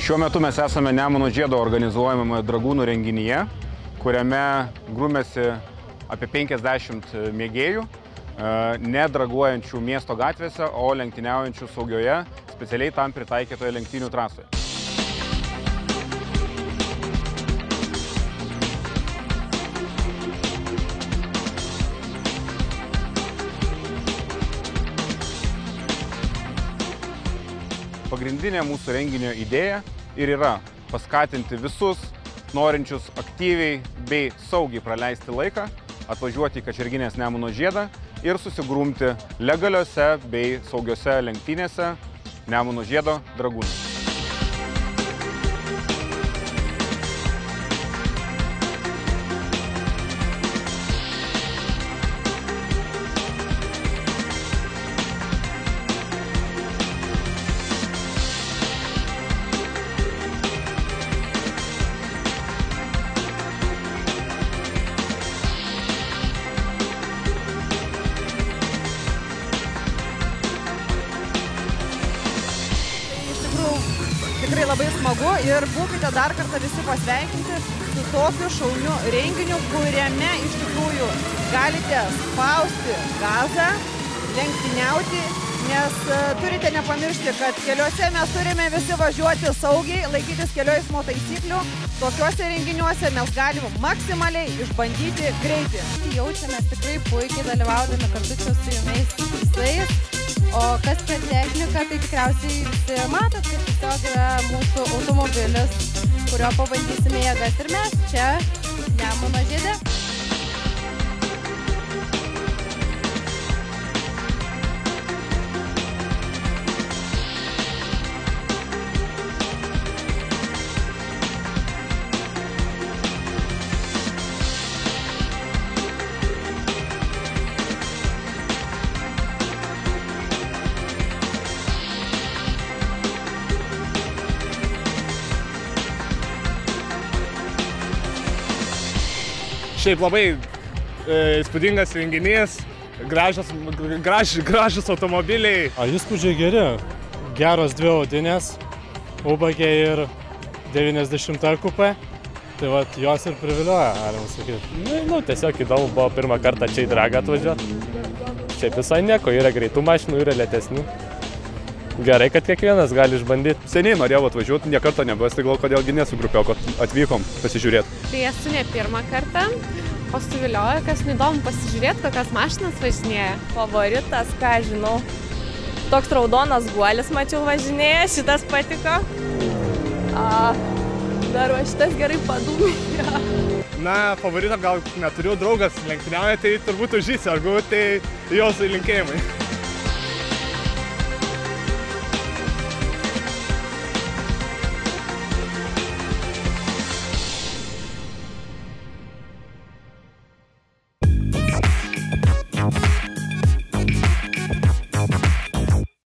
Šiuo metu mes esame Nemuno žiedo organizuojamame dragūnų renginyje, kuriame grūmėsi apie 50 mėgėjų, nedraguojančių miesto gatvėse, o lenktyniaujančių saugioje, specialiai tam pritaikytoje lenktynių trasoje. Pagrindinė mūsų renginio idėja ir yra paskatinti visus norinčius aktyviai bei saugiai praleisti laiką, atvažiuoti į Kačerginės Nemuno žiedą ir susigrumti legaliose bei saugiose lenktynėse Nemuno žiedo dragūnų. Tikrai labai smagu ir būkite dar kartą visi pasveikinti su tokiu šauniu renginiu, kuriame iš tikrųjų galite spausti gazą, lenktyniauti, nes turite nepamiršti, kad keliuose mes turime visi važiuoti saugiai, laikytis kelių eismo taisyklių. Tokiuose renginiuose mes galime maksimaliai išbandyti greitį. Jaučiamės tikrai puikiai dalyvaudami kartu su jumis visais. O kas per techniką, tai tikriausiai visi matot, kad tiesiog yra mūsų automobilis, kurio pabandysime jėgas ir mes čia Nemuno žiede. Šiaip labai įspūdingas renginys, gražus automobiliai. Įspūdžiai geri, geros dvi audinės, ubagė ir 90 kupė, tai vat jos ir privilioja, galima sakyti. Tiesiog įdomu buvo pirmą kartą čia į dragą atvažiuoti. Šiaip visai nieko, yra greitų mašinų, yra lėtesnių. Gerai, kad kiekvienas gali išbandyti. Seniai norėjau atvažiuoti, nė karto nebuvo, tai gal kodėlgi nesugrupėjau, kad atvykom pasižiūrėti. Tai esu ne pirmą kartą, o suvilioju, kas įdomu pasižiūrėti, kokias mašinas važinėja. Favoritas, ką žinau, toks raudonas guolis mačiau važinėja, šitas patiko. Dar va šitas gerai padūmėjo. Na, favoritą gal neturiu, draugas lenktyniauja, tai turbūt už jį sergu, tai jos linkėjimai.